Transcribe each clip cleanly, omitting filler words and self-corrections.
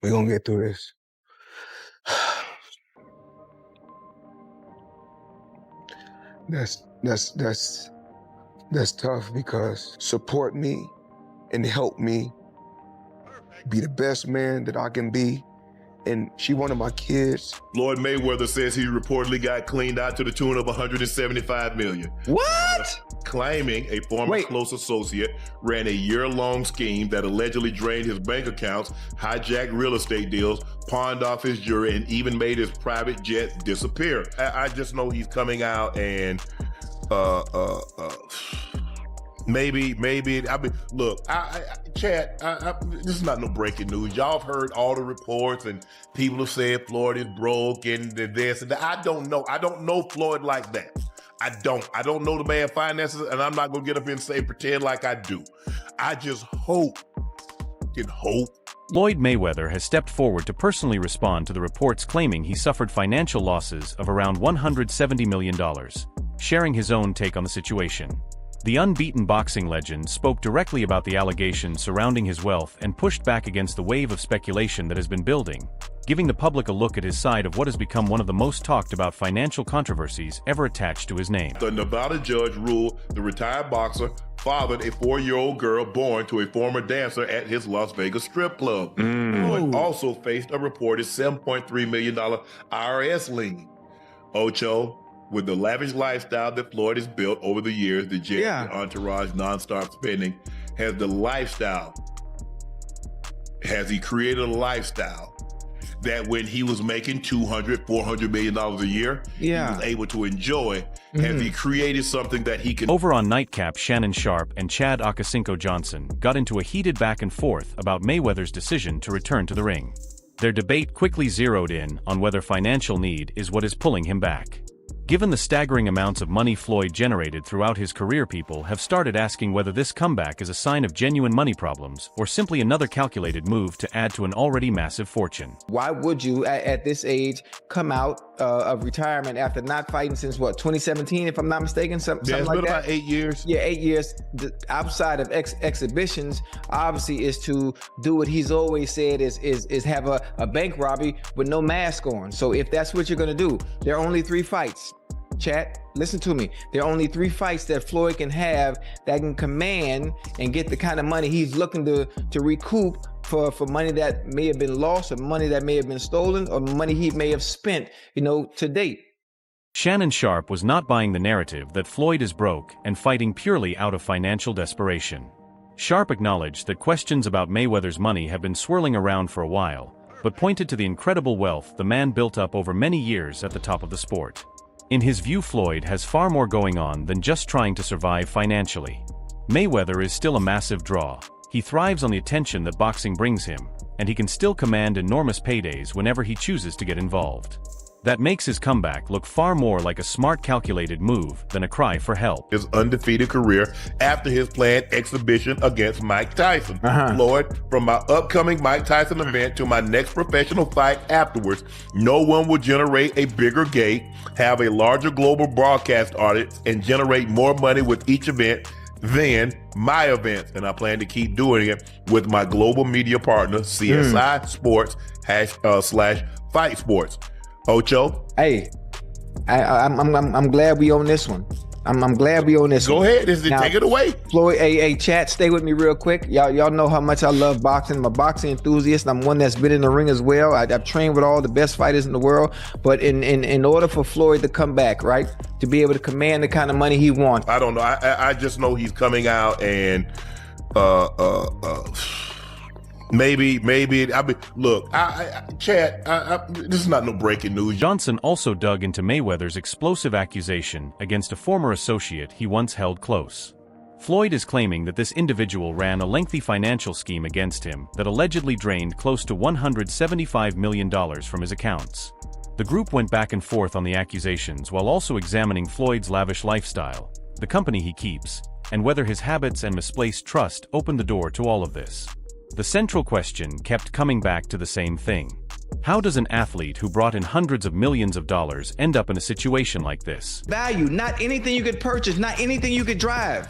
We're gonna get through this. That's tough because support me and help me be the best man that I can be. And she one of my kids. Floyd Mayweather says he reportedly got cleaned out to the tune of $175 million. What? Claiming a former close associate ran a year-long scheme that allegedly drained his bank accounts, hijacked real estate deals, pawned off his jewelry, and even made his private jets disappear. I just know he's coming out and maybe. I mean, look, Chad, this is not no breaking news. Y'all have heard all the reports, and people have said Floyd is broke and this and that. I don't know. I don't know Floyd like that. I don't know the man finances, and I'm not gonna get up here and say pretend like I do. I just hope. Floyd Mayweather has stepped forward to personally respond to the reports claiming he suffered financial losses of around $170 million, sharing his own take on the situation. The unbeaten boxing legend spoke directly about the allegations surrounding his wealth and pushed back against the wave of speculation that has been building, giving the public a look at his side of what has become one of the most talked about financial controversies ever attached to his name. The Nevada judge ruled the retired boxer fathered a 4-year-old girl born to a former dancer at his Las Vegas strip club. Floyd also faced a reported $7.3 million IRS lien. Ocho, with the lavish lifestyle that Floyd has built over the years, the jet and entourage nonstop spending, has he created a lifestyle that when he was making $200, $400 million a year, he was able to enjoy? Has he created something that he can... Over on Nightcap, Shannon Sharpe and Chad Okocinco Johnson got into a heated back and forth about Mayweather's decision to return to the ring. Their debate quickly zeroed in on whether financial need is what is pulling him back. Given the staggering amounts of money Floyd generated throughout his career, people have started asking whether this comeback is a sign of genuine money problems or simply another calculated move to add to an already massive fortune. Why would you, at this age, come out of retirement after not fighting since, what, 2017, if I'm not mistaken? Something like that? It's been about 8 years. Yeah, 8 years. Outside of exhibitions, obviously, is to do what he's always said is have a bank robbery with no mask on. So if that's what you're going to do, there are only 3 fights. Chat, listen to me. There are only 3 fights that Floyd can have that can command and get the kind of money he's looking to recoup for money that may have been lost, or money that may have been stolen, or money he may have spent, to date. Shannon Sharpe was not buying the narrative that Floyd is broke and fighting purely out of financial desperation. Sharpe acknowledged that questions about Mayweather's money have been swirling around for a while, but pointed to the incredible wealth the man built up over many years at the top of the sport. In his view, Floyd has far more going on than just trying to survive financially. Mayweather is still a massive draw. He thrives on the attention that boxing brings him, and he can still command enormous paydays whenever he chooses to get involved. That makes his comeback look far more like a smart, calculated move than a cry for help. His undefeated career after his planned exhibition against Mike Tyson. Floyd, from my upcoming Mike Tyson event to my next professional fight afterwards, no one will generate a bigger gate, have a larger global broadcast audience, and generate more money with each event than my events. And I plan to keep doing it with my global media partner, CSI Sports /Fight Sports. Ocho? Hey, I'm glad we on this one. I'm glad we on this one. Go ahead, take it away. Floyd, hey, chat, stay with me real quick. Y'all know how much I love boxing. I'm a boxing enthusiast. I'm one that's been in the ring as well. I've trained with all the best fighters in the world. But in order for Floyd to come back, right, to be able to command the kind of money he wants. I don't know. I just know he's coming out and Maybe. I mean, look, Chad, this is not no breaking news. Johnson also dug into Mayweather's explosive accusation against a former associate he once held close. Floyd is claiming that this individual ran a lengthy financial scheme against him that allegedly drained close to $175 million from his accounts. The group went back and forth on the accusations while also examining Floyd's lavish lifestyle, the company he keeps, and whether his habits and misplaced trust opened the door to all of this. The central question kept coming back to the same thing. How does an athlete who brought in hundreds of millions of dollars end up in a situation like this? Value, not anything you could purchase, not anything you could drive.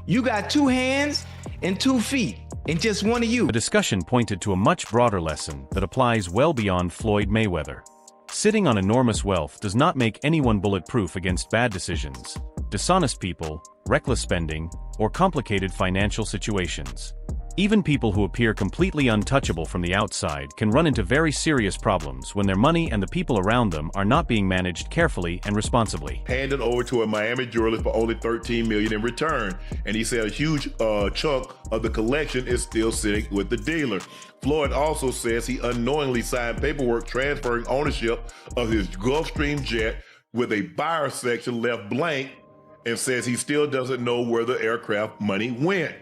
You got 2 hands and 2 feet. and just one of you. The discussion pointed to a much broader lesson that applies well beyond Floyd Mayweather. Sitting on enormous wealth does not make anyone bulletproof against bad decisions, dishonest people, reckless spending, or complicated financial situations. Even people who appear completely untouchable from the outside can run into very serious problems when their money and the people around them are not being managed carefully and responsibly. Handed over to a Miami jeweler for only $13 million in return, and he said a huge chunk of the collection is still sitting with the dealer. Floyd also says he unknowingly signed paperwork transferring ownership of his Gulfstream jet with a buyer section left blank, and says he still doesn't know where the aircraft money went.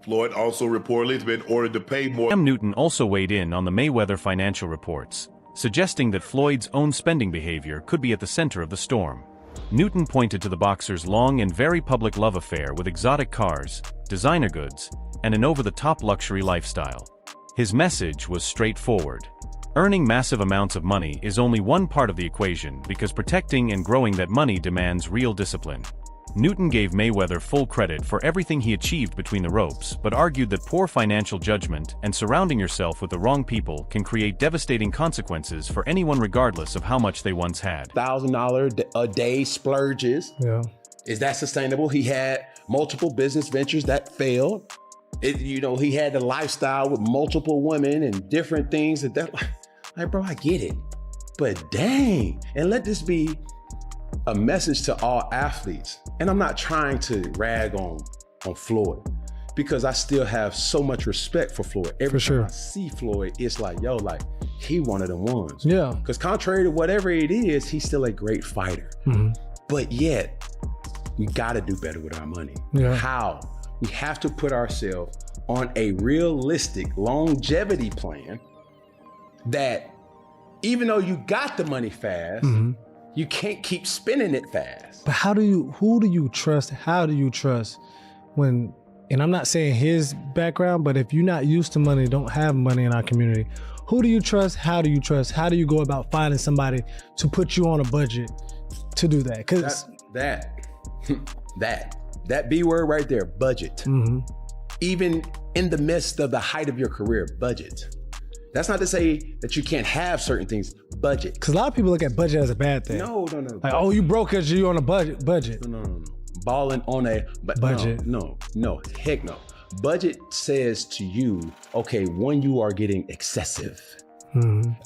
Floyd also reportedly has been ordered to pay more. Cam Newton also weighed in on the Mayweather financial reports, suggesting that Floyd's own spending behavior could be at the center of the storm. Newton pointed to the boxer's long and very public love affair with exotic cars, designer goods, and an over-the-top luxury lifestyle. His message was straightforward. Earning massive amounts of money is only one part of the equation because protecting and growing that money demands real discipline. Newton gave Mayweather full credit for everything he achieved between the ropes, but argued that poor financial judgment and surrounding yourself with the wrong people can create devastating consequences for anyone regardless of how much they once had. $1,000 a day splurges. Yeah. Is that sustainable? He had multiple business ventures that failed. He had the lifestyle with multiple women and different things like, bro, I get it. But dang, and let this be a message to all athletes. And I'm not trying to rag on Floyd, because I still have so much respect for Floyd. Every time I see Floyd, it's like, yo, like, he one of them ones. Yeah. Because contrary to whatever it is, he's still a great fighter. Mm-hmm. But yet, we gotta do better with our money. Yeah. How? We have to put ourselves on a realistic longevity plan that even though you got the money fast, you can't keep spending it fast. But who do you trust? How do you trust when, and I'm not saying his background, but if you're not used to money, don't have money in our community, who do you trust? How do you trust? How do you go about finding somebody to put you on a budget to do that? Because that B word right there, budget. Even in the midst of the height of your career, budget. That's not to say that you can't have certain things, budget. Because a lot of people look at budget as a bad thing. No. Like, oh, you broke because you're on a budget. No. Balling on a budget. No, heck no. Budget says to you, okay, when you are getting excessive.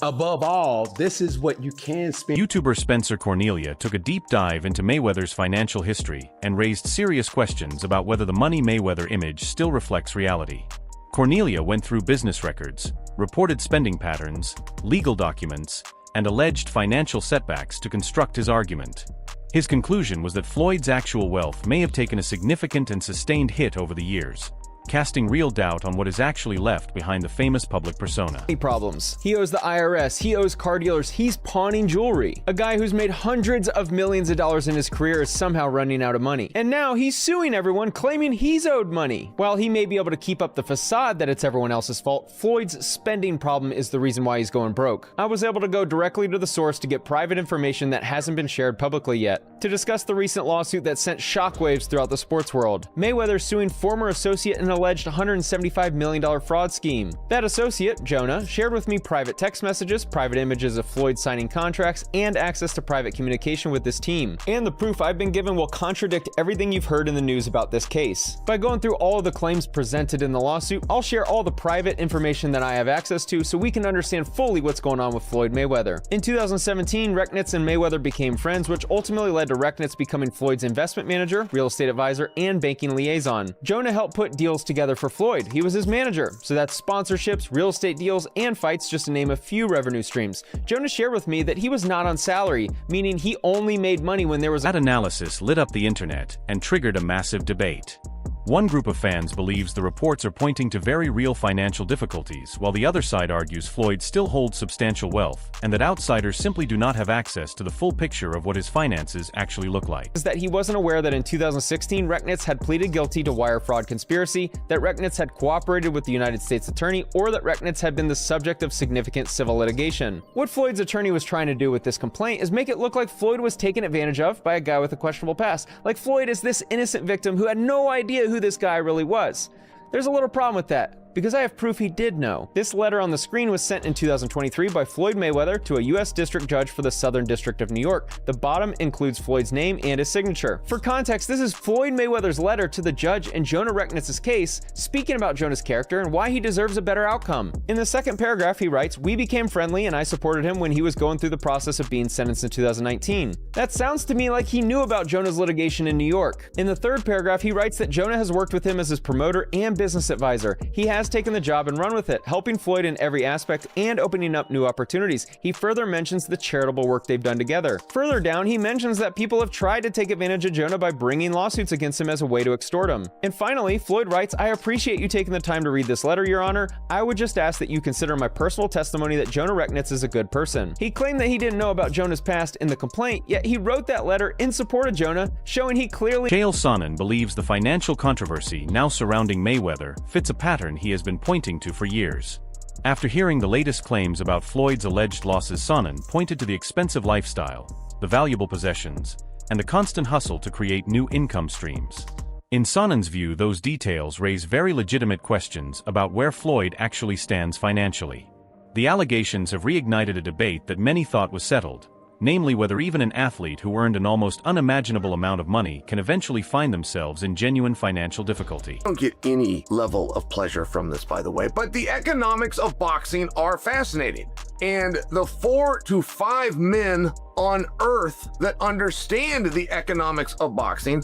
Above all, this is what you can spend. YouTuber Spencer Cornelia took a deep dive into Mayweather's financial history and raised serious questions about whether the Money Mayweather image still reflects reality. Cornelia went through business records, reported spending patterns, legal documents, and alleged financial setbacks to construct his argument. His conclusion was that Floyd's actual wealth may have taken a significant and sustained hit over the years, casting real doubt on what is actually left behind the famous public persona. Problems. He owes the IRS, he owes car dealers, he's pawning jewelry. A guy who's made hundreds of millions of dollars in his career is somehow running out of money. And now he's suing everyone, claiming he's owed money. While he may be able to keep up the facade that it's everyone else's fault, Floyd's spending problem is the reason why he's going broke. I was able to go directly to the source to get private information that hasn't been shared publicly yet, to discuss the recent lawsuit that sent shockwaves throughout the sports world. Mayweather suing former associate in an alleged $175 million fraud scheme. That associate, Jonah, shared with me private text messages, private images of Floyd signing contracts, and access to private communication with this team. And the proof I've been given will contradict everything you've heard in the news about this case. By going through all of the claims presented in the lawsuit, I'll share all the private information that I have access to so we can understand fully what's going on with Floyd Mayweather. In 2017, Rechnitz and Mayweather became friends, which ultimately led to Rechnitz becoming Floyd's investment manager, real estate advisor, and banking liaison. Jonah helped put deals together for Floyd. He was his manager, so that's sponsorships, real estate deals, and fights, just to name a few revenue streams. Jonah shared with me that he was not on salary, meaning he only made money when there was That analysis lit up the internet and triggered a massive debate. One group of fans believes the reports are pointing to very real financial difficulties, while the other side argues Floyd still holds substantial wealth, and that outsiders simply do not have access to the full picture of what his finances actually look like. Is that he wasn't aware that in 2016, Rechnitz had pleaded guilty to wire fraud conspiracy, that Rechnitz had cooperated with the United States attorney, or that Rechnitz had been the subject of significant civil litigation. What Floyd's attorney was trying to do with this complaint is make it look like Floyd was taken advantage of by a guy with a questionable past, like Floyd is this innocent victim who had no idea who this guy really was. There's a little problem with that. because I have proof he did know. This letter on the screen was sent in 2023 by Floyd Mayweather to a U.S. district judge for the Southern District of New York. The bottom includes Floyd's name and his signature. For context, this is Floyd Mayweather's letter to the judge in Jonah Recknitz's case, speaking about Jonah's character and why he deserves a better outcome. In the second paragraph, he writes, "We became friendly and I supported him when he was going through the process of being sentenced in 2019. That sounds to me like he knew about Jonah's litigation in New York." In the third paragraph, he writes that Jonah has worked with him as his promoter and business advisor. He has taken the job and run with it, helping Floyd in every aspect and opening up new opportunities. He further mentions the charitable work they've done together. Further down, he mentions that people have tried to take advantage of Jonah by bringing lawsuits against him as a way to extort him. And finally, Floyd writes, "I appreciate you taking the time to read this letter, Your Honor. I would just ask that you consider my personal testimony that Jonah Recknitz is a good person." He claimed that he didn't know about Jonah's past in the complaint, yet he wrote that letter in support of Jonah, showing he clearly— Chael Sonnen believes the financial controversy now surrounding Mayweather fits a pattern he has been pointing to for years. After hearing the latest claims about Floyd's alleged losses, Sonnen pointed to the expensive lifestyle, the valuable possessions, and the constant hustle to create new income streams. In Sonnen's view, those details raise very legitimate questions about where Floyd actually stands financially. The allegations have reignited a debate that many thought was settled, namely whether even an athlete who earned an almost unimaginable amount of money can eventually find themselves in genuine financial difficulty. I don't get any level of pleasure from this, by the way, but the economics of boxing are fascinating. And the 4 to 5 men on earth that understand the economics of boxing,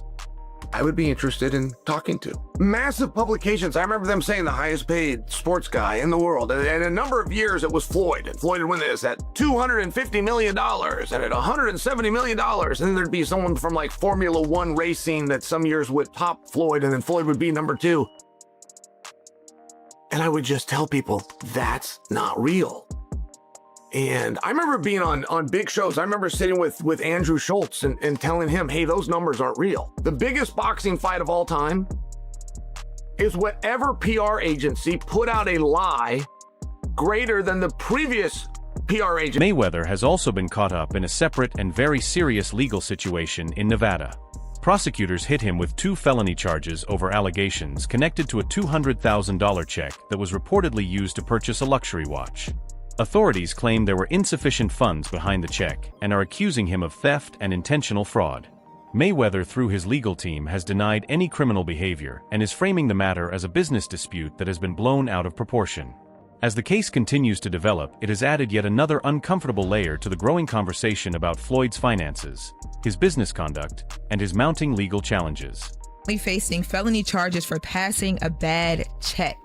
I would be interested in talking to. Massive publications. I remember them saying the highest paid sports guy in the world. And a number of years it was Floyd. And Floyd would win this at $250 million and at $170 million. And then there'd be someone from like Formula One racing that some years would top Floyd, and then Floyd would be number 2. And I would just tell people, that's not real. And I remember being on big shows. I remember sitting with Andrew Schultz and telling him, hey, those numbers aren't real. The biggest boxing fight of all time is whatever PR agency put out a lie greater than the previous PR agent. Mayweather has also been caught up in a separate and very serious legal situation in Nevada. Prosecutors hit him with 2 felony charges over allegations connected to a $200,000 check that was reportedly used to purchase a luxury watch. Authorities claim there were insufficient funds behind the check and are accusing him of theft and intentional fraud. Mayweather, through his legal team, has denied any criminal behavior and is framing the matter as a business dispute that has been blown out of proportion. As the case continues to develop, it has added yet another uncomfortable layer to the growing conversation about Floyd's finances, his business conduct, and his mounting legal challenges. Facing felony charges for passing a bad check.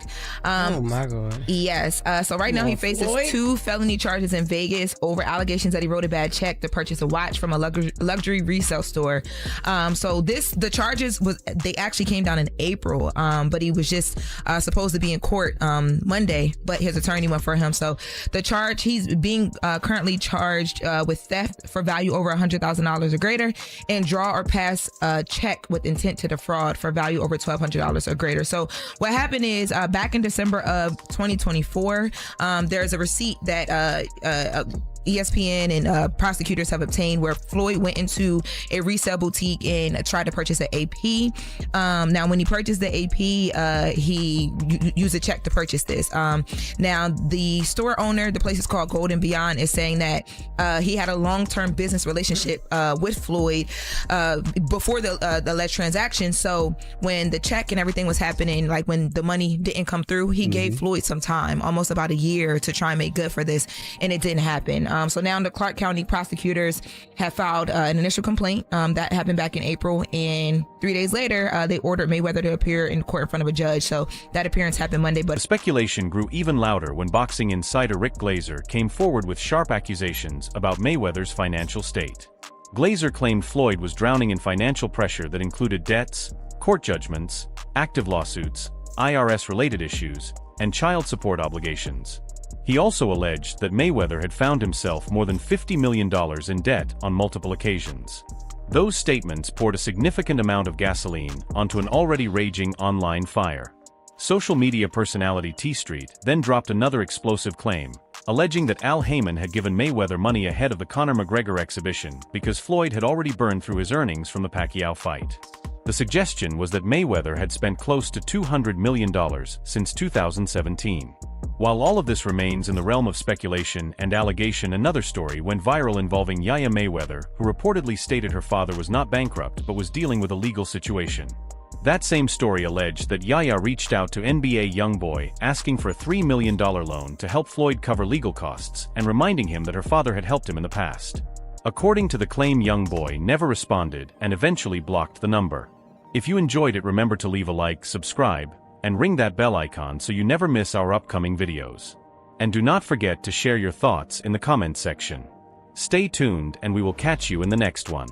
Oh my God. Yes. So right now he faces Floyd? 2 felony charges in Vegas over allegations that he wrote a bad check to purchase a watch from a luxury resale store. So the charges they actually came down in April, but he was just supposed to be in court Monday, but his attorney went for him. So the charge, he's being currently charged with theft for value over $100,000 or greater, and draw or pass a check with intent to defraud for value over $1,200 or greater. So what happened is back in December of 2024, there's a receipt that ESPN and prosecutors have obtained where Floyd went into a resale boutique and tried to purchase an AP. Now, when he purchased the AP, he used a check to purchase this. Now, the store owner, the place is called Golden Beyond, is saying that he had a long-term business relationship with Floyd before the alleged transaction. So when the check and everything was happening, like when the money didn't come through, he gave Floyd some time, almost about a year, to try and make good for this, and it didn't happen. So now the Clark County prosecutors have filed an initial complaint that happened back in April, and 3 days later, they ordered Mayweather to appear in court in front of a judge. So that appearance happened Monday. But the speculation grew even louder when boxing insider Rick Glazer came forward with sharp accusations about Mayweather's financial state. Glazer claimed Floyd was drowning in financial pressure that included debts, court judgments, active lawsuits, IRS-related issues, and child support obligations. He also alleged that Mayweather had found himself more than $50 million in debt on multiple occasions. Those statements poured a significant amount of gasoline onto an already raging online fire. Social media personality T Street then dropped another explosive claim, alleging that Al Heyman had given Mayweather money ahead of the Conor McGregor exhibition because Floyd had already burned through his earnings from the Pacquiao fight. The suggestion was that Mayweather had spent close to $200 million since 2017. While all of this remains in the realm of speculation and allegation, another story went viral involving Yaya Mayweather, who reportedly stated her father was not bankrupt but was dealing with a legal situation. That same story alleged that Yaya reached out to NBA YoungBoy asking for a $3 million loan to help Floyd cover legal costs and reminding him that her father had helped him in the past. According to the claim, YoungBoy never responded and eventually blocked the number. If you enjoyed it, remember to leave a like, subscribe, and ring that bell icon so you never miss our upcoming videos. And do not forget to share your thoughts in the comment section. Stay tuned and we will catch you in the next one.